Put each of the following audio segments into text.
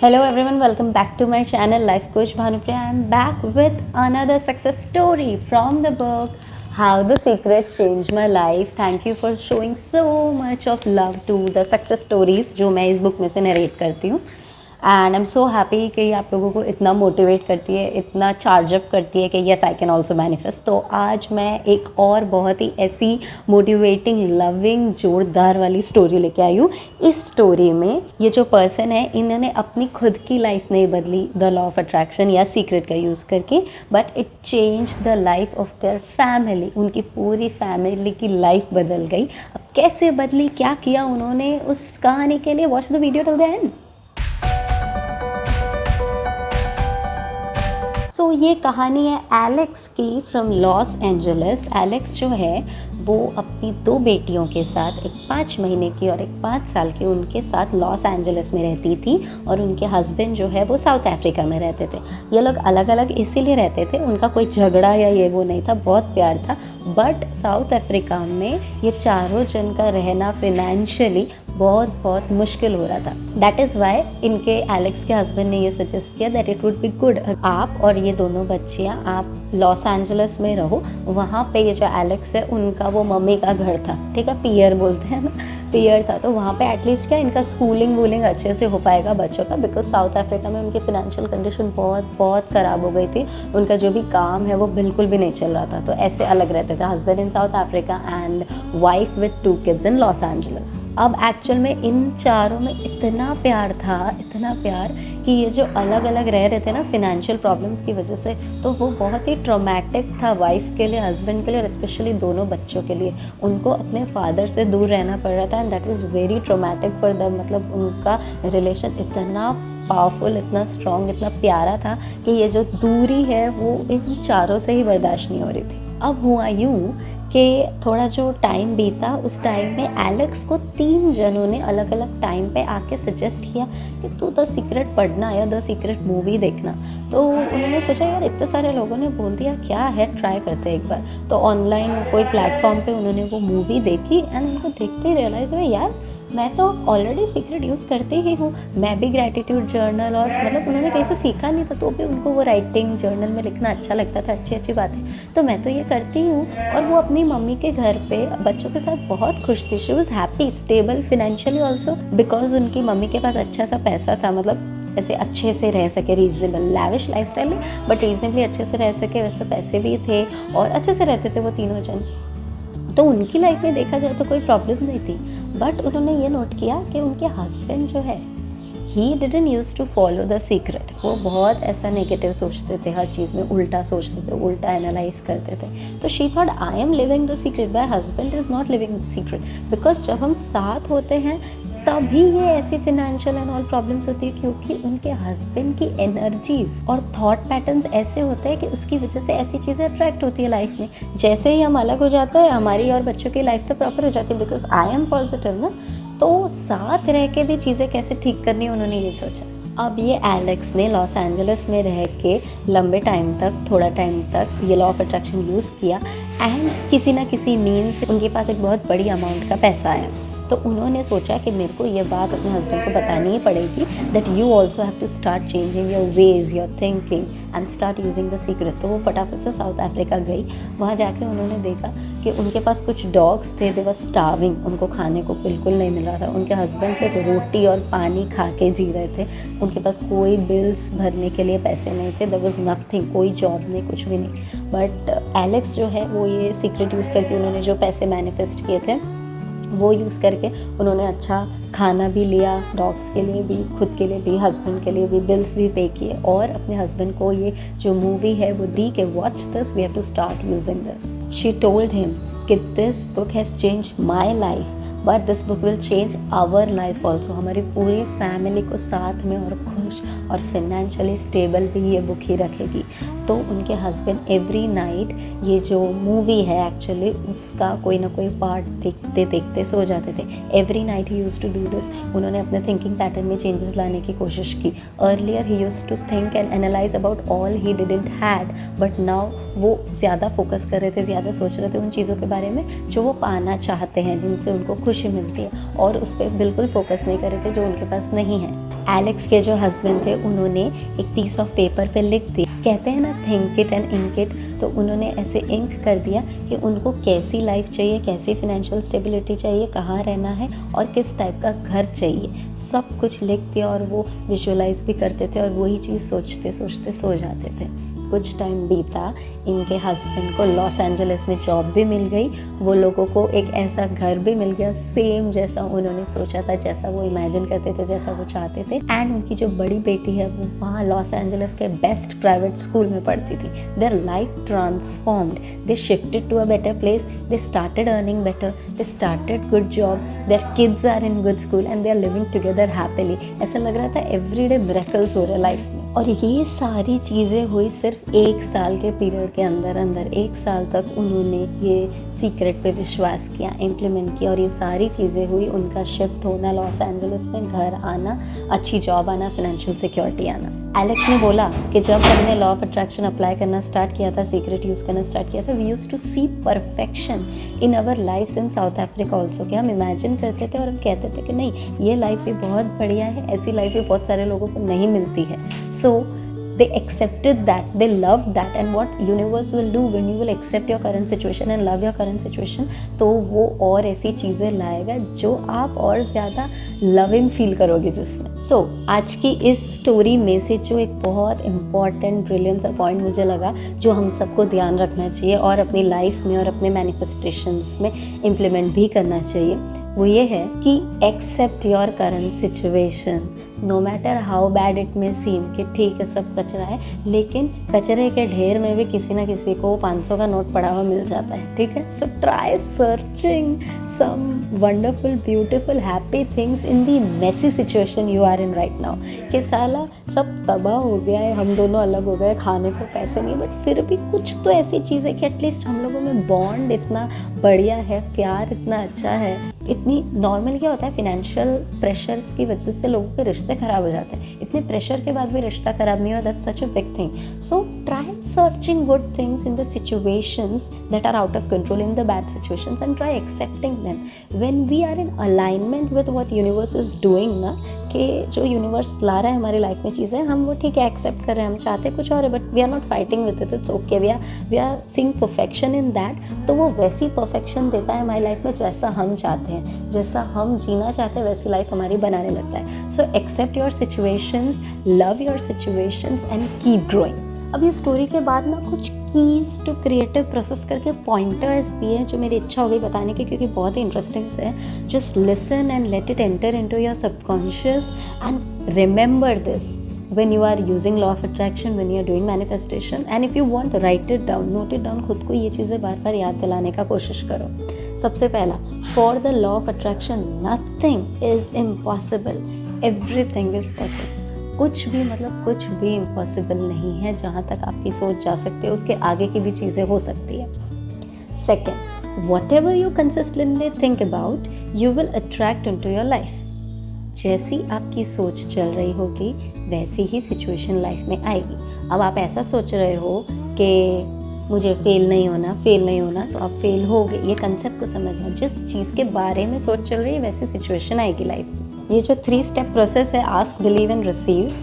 Hello everyone, welcome back to my channel Life Coach Bhanupriya. I am back with another success story from the book How the Secret Changed My Life. Thank you for showing so much of love to the success stories जो मैं इस book में से narrate करती हूँ. And I am so happy कि आप लोगों को इतना मोटिवेट करती है, इतना चार्जअप करती है कि yes I can also manifest. तो आज मैं एक और बहुत ही ऐसी मोटिवेटिंग, लविंग, जोरदार वाली स्टोरी लेके आई हूँ. इस स्टोरी में ये जो पर्सन है, इन्होंने अपनी खुद की लाइफ नहीं बदली द लॉ ऑफ अट्रैक्शन या सीक्रेट का यूज़ करके, but it change the life of their family. उनकी पूरी फैमिली की लाइफ बदल गई. अब कैसे बदली, क्या किया उन्होंने, उस कहानी के लिए watch the video till the end. So ये कहानी है एलेक्स की फ्रॉम लॉस एंजलिस. एलेक्स जो है वो अपनी 2 बेटियों के साथ, एक 5 महीने की और एक 5 साल की, उनके साथ लॉस एंजलिस में रहती थी. और उनके हस्बैंड जो है वो साउथ अफ्रीका में रहते थे. ये लोग अलग अलग इसीलिए रहते थे, उनका कोई झगड़ा या ये वो नहीं था, बहुत प्यार था. बट साउथ अफ्रीका में ये चारों जन का रहना फिनेंशियली बहुत मुश्किल हो रहा था. दैट इज़ वाई इनके एलेक्स के हस्बैंड ने ये सजेस्ट किया that it would be good आप और ये दोनों बच्चियाँ आप लॉस एंजलिस में रहो. वहाँ पे ये जो एलेक्स है उनका वो मम्मी का घर था, ठीक है, पियर बोलते हैं ना, पियर था. तो वहाँ पे एटलीस्ट क्या इनका स्कूलिंग वूलिंग अच्छे से हो पाएगा बच्चों का, बिकॉज साउथ अफ्रीका में उनकी फिनेंशियल कंडीशन बहुत ख़राब हो गई थी. उनका जो भी काम है वो बिल्कुल भी नहीं चल रहा था. तो ऐसे अलग रहते थे, husband in South Africa and wife with 2 kids in Los Angeles. अब एक्चुअल में इन चारों में इतना प्यार था, इतना प्यार कि ये जो अलग अलग रह रहे थे ना फिनेंशियल प्रॉब्लम्स की वजह से, तो वो बहुत ही ट्रॉमेटिक था वाइफ के लिए, हस्बैंड के लिए और स्पेशली दोनों बच्चों के लिए. उनको अपने फादर से दूर रहना पड़ रहा था and that was very traumatic for them. मतलब उनका रिलेशन इतना पावरफुल, इतना स्ट्रॉन्ग, इतना प्यारा था कि ये जो दूरी है वो इन चारों से ही बर्दाश्त नहीं हो रही थी. अब हुआ यूँ कि थोड़ा जो टाइम बीता, उस टाइम में एलेक्स को 3 जनों ने अलग अलग टाइम पे आके सजेस्ट किया कि तू द सीक्रेट पढ़ना या द सीक्रेट मूवी देखना. तो उन्होंने सोचा यार इतने सारे लोगों ने बोल दिया, क्या है, ट्राई करते हैं एक बार. तो ऑनलाइन कोई प्लेटफॉर्म पे उन्होंने वो मूवी देखी एंड उनको देखते ही रियलाइज़ हुआ यार मैं तो ऑलरेडी सीक्रेट यूज़ करती ही हूँ. मैं भी ग्रैटिट्यूड जर्नल और मतलब उन्होंने कहीं से सीखा नहीं था, तो भी उनको वो राइटिंग जर्नल में लिखना अच्छा लगता था, अच्छी बातें. तो मैं तो ये करती हूँ. और वो अपनी मम्मी के घर पे बच्चों के साथ बहुत खुश थी. She was happy, stable financially also, because उनकी मम्मी के पास अच्छा सा पैसा था. मतलब ऐसे अच्छे से रह सके, रीजनेबल लैविश लाइफस्टाइल में, बट रीजनेबली अच्छे से रह सके वैसे पैसे भी थे और अच्छे से रहते थे वो तीनों जन. तो उनकी लाइफ में देखा जाए तो कोई प्रॉब्लम नहीं थी. बट उन्होंने ये नोट किया कि उनके हस्बैंड जो है he didn't use to follow the secret. वो बहुत ऐसा नेगेटिव सोचते थे, हर चीज़ में उल्टा सोचते थे, उल्टा एनालाइज करते थे. तो she thought I am living the secret, my husband is not living the secret. Because जब हम साथ होते हैं तभी ये ऐसी फिनेंशियल एंड ऑल प्रॉब्लम्स होती है, क्योंकि उनके हस्बैंड की एनर्जीज और थॉट पैटर्न्स ऐसे होते हैं कि उसकी वजह से ऐसी चीज़ें अट्रैक्ट होती है लाइफ में. जैसे ही हम अलग हो जाते हैं हमारी और बच्चों की लाइफ तो प्रॉपर हो जाती है, बिकॉज आई एम पॉजिटिव ना. तो साथ रह के भी चीज़ें कैसे ठीक करनी, उन्होंने ये सोचा. अब ये एलेक्स ने लॉस एंजलिस में रह के लंबे टाइम तक, थोड़ा टाइम तक ये लॉ ऑफ अट्रैक्शन यूज़ किया एंड किसी ना किसी मीन्स से उनके पास एक बहुत बड़ी अमाउंट का पैसा आया. तो उन्होंने सोचा कि मेरे को ये बात अपने हस्बैंड को बतानी ही पड़ेगी that you also have to start changing your ways, your thinking and start using the secret. तो वो फटाफट से साउथ अफ्रीका गई. वहाँ जाके उन्होंने देखा कि उनके पास कुछ डॉग्स थे, दे वर स्टार्विंग, उनको खाने को बिल्कुल नहीं मिल रहा था. उनके हस्बैंड सिर्फ रोटी और पानी खा के जी रहे थे. उनके पास कोई बिल्स भरने के लिए पैसे नहीं थे, देयर वाज नथिंग, कोई जॉब नहीं, कुछ भी नहीं. बट एलेक्स जो है वो ये सीक्रेट यूज़ करके उन्होंने जो पैसे मैनिफेस्ट किए थे वो यूज़ करके उन्होंने अच्छा खाना भी लिया, डॉग्स के लिए भी, खुद के लिए भी, हस्बैंड के लिए भी, बिल्स भी पे किए और अपने हस्बैंड को ये जो मूवी है वो दी कि watch this, we have to start using this. She told him कि this book has changed my life but this book will change our life also. हमारी पूरी फैमिली को साथ में और खुश और फिनेंशियली स्टेबल भी ये बुक ही रखेगी. तो उनके हस्बैंड एवरी नाइट ये जो मूवी है एक्चुअली उसका कोई ना कोई पार्ट देखते देखते सो जाते थे. Every night he used to do this. उन्होंने अपने थिंकिंग पैटर्न में चेंजेस लाने की कोशिश की. Earlier he used to think and analyze about all he didn't had, but now वो ज़्यादा फोकस कर रहे थे, ज़्यादा सोच रहे थे उन चीज़ों के बारे में जो वो पाना चाहते हैं, जिनसे उनको खुशी मिलती है, और उस पर बिल्कुल फोकस नहीं कर रहे थे जो उनके पास नहीं है. एलेक्स के जो हस्बैंड थे उन्होंने एक पीस ऑफ पेपर पे लिख दिया, कहते हैं ना think it and ink it, तो उन्होंने ऐसे इंक कर दिया कि उनको कैसी लाइफ चाहिए, कैसी फाइनेंशियल स्टेबिलिटी चाहिए, कहाँ रहना है और किस टाइप का घर चाहिए, सब कुछ लिख दिया और वो विजुअलाइज भी करते थे और वही चीज़ सोचते सोचते सो जाते थे। कुछ टाइम बीता, इनके हस्बैंड को लॉस एंजलिस में जॉब भी मिल गई, वो लोगों को एक ऐसा घर भी मिल गया सेम जैसा उन्होंने सोचा था, जैसा वो इमेजिन करते थे, जैसा वो चाहते थे। एंड उनकी जो बड़ी बेटी है वो वहाँ लॉस एंजलिस के बेस्ट प्राइवेट स्कूल में पढ़ती थी। Their life transformed, they shifted to a better place, they started earning better, they started good job, their kids are in good school and they are living together happily. ऐसा लग रहा था everyday miracles हो रहे life में। और ये सारी चीज़ें हुई सिर्फ 1 साल के पीरियड के अंदर 1 साल तक उन्होंने ये सीक्रेट पे विश्वास किया, इम्प्लीमेंट किया और ये सारी चीज़ें हुई। उनका शिफ्ट होना लॉस एंजलिस में, घर आना, अच्छी जॉब आना, फाइनेंशियल सिक्योरिटी आना। एलेक्स ने बोला कि जब हमने लॉ ऑफ अट्रैक्शन अप्लाई करना स्टार्ट किया था, सीक्रेट यूज़ करना स्टार्ट किया था, we used to see perfection in our life in South Africa also. कि हम इमेजिन करते थे और हम कहते थे कि नहीं ये लाइफ भी बहुत बढ़िया है, ऐसी लाइफ भी बहुत सारे लोगों को नहीं मिलती है। So they accepted that, they loved that, and what universe will do when you will accept your current situation and love your current situation, तो वो और ऐसी चीज़ें लाएगा जो आप और ज़्यादा लविंग फील करोगे जिसमें। So आज की इस स्टोरी में से जो एक बहुत इंपॉर्टेंट ब्रिलियंट सा पॉइंट मुझे लगा जो हम सबको ध्यान रखना चाहिए और अपनी लाइफ में और अपने मैनिफेस्टेशंस में इम्प्लीमेंट भी करना चाहिए, वो ये है कि accept your current situation no matter how bad it may seem. कि ठीक है सब कचरा है, लेकिन कचरे के ढेर में भी किसी ना किसी को 500 का नोट पड़ा हुआ मिल जाता है, ठीक है। सो try searching some wonderful beautiful happy things in the messy situation you are in right now। कि साला सब तबाह हो गया है, हम दोनों अलग हो गए, खाने को पैसे नहीं, बट फिर भी कुछ तो ऐसी चीज़ है कि एटलीस्ट हम लोगों में बॉन्ड इतना बढ़िया है, प्यार इतना अच्छा है। इतनी नॉर्मल क्या होता है फाइनेंशियल प्रेशर्स की वजह से लोगों के रिश्ते खराब हो जाते हैं, इतने प्रेशर के बाद भी रिश्ता खराब नहीं हुआ, that's such a big thing. So try searching good things in the situations that are out of control, in the bad situations, and try accepting them when we are in alignment with what universe is doing ना, कि जो universe ला रहा है हमारी life में चीज़ें, हम वो ठीक है एक्सेप्ट कर रहे हैं, हम चाहते कुछ और है but we are not fighting with it, it's okay, we are seeing perfection in that, तो वो वैसी परफेक्शन देता है हमारी लाइफ में जैसा हम चाहते हैं, जैसा हम जीना चाहते हैं वैसी लाइफ हमारी बनाने लगता है। So accept your situations, love your situations and keep growing. अब ये स्टोरी के बाद ना कुछ कीज़ टू क्रिएटिव प्रोसेस करके पॉइंटर्स दिए जो मेरी इच्छा हो गई बताने की, क्योंकि बहुत ही इंटरेस्टिंग से है। Just listen and let it enter into your subconscious and remember this when you are using law of attraction, when you are doing manifestation, and if you want write it down, note it down। खुद को ये चीज़ें बार बार याद दिलाने का कोशिश करो। सबसे पहला, for the law of attraction nothing is impossible, everything is possible। कुछ भी मतलब कुछ भी इम्पॉसिबल नहीं है, जहाँ तक आपकी सोच जा सकती है उसके आगे की भी चीज़ें हो सकती है। Second, what ever you consistently think about you will attract into your life. जैसी आपकी सोच चल रही होगी वैसी ही सिचुएशन लाइफ में आएगी। अब आप ऐसा सोच रहे हो कि मुझे फेल नहीं होना, तो आप फेल होगे। ये कंसेप्ट को समझना, जिस चीज़ के बारे में सोच चल रही है वैसी सिचुएशन आएगी लाइफ में। ये जो 3 स्टेप प्रोसेस है, ask, believe and receive.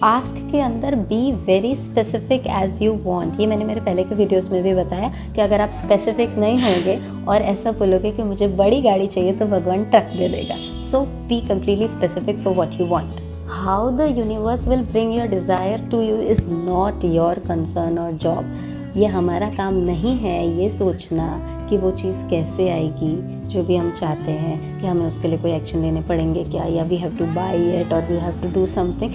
Ask के अंदर be very specific as you want. ये मैंने मेरे पहले के वीडियोस में भी बताया कि अगर आप स्पेसिफिक नहीं होंगे और ऐसा बोलोगे कि मुझे बड़ी गाड़ी चाहिए तो भगवान ट्रक दे देगा। So be completely specific for what you want. How the universe will bring your desire to you is not your concern or job. ये हमारा काम नहीं है ये सोचना कि वो चीज़ कैसे आएगी जो भी हम चाहते हैं, कि हमें उसके लिए कोई एक्शन लेने पड़ेंगे क्या, या we have to buy it or we have to do something.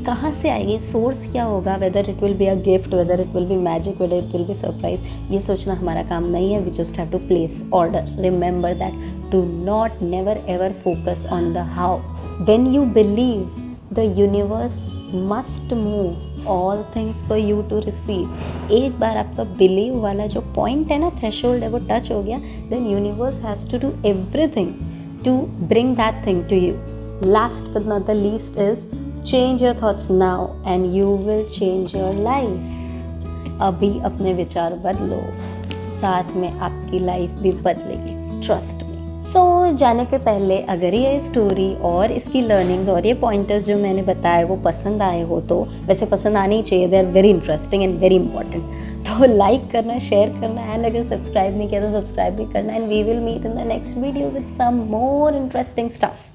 कहाँ से आएगी, सोर्स क्या होगा, whether it will be a gift, whether it will be magic, whether it will be surprise, ये सोचना हमारा काम नहीं है। We just have to place order. Remember that, do not never ever focus on the how. When you believe the universe must move all things for you to receive. एक बार आपका believe वाला जो पॉइंट है ना, threshold है, वो touch हो गया, then universe has to do everything to bring that thing to you. Last but not the least is change your thoughts now and you will change your life. अभी अपने विचार बदलो, साथ में आपकी लाइफ भी बदलेगी, ट्रस्ट मी। जाने के पहले अगर ये स्टोरी और इसकी लर्निंग्स और ये पॉइंटर्स जो मैंने बताए वो पसंद आए हो, तो वैसे पसंद आने ही चाहिए, they are very interesting and very important. तो लाइक करना, शेयर करना, एंड अगर सब्सक्राइब नहीं किया तो सब्सक्राइब भी करना, and we will meet in the next video with some more interesting stuff.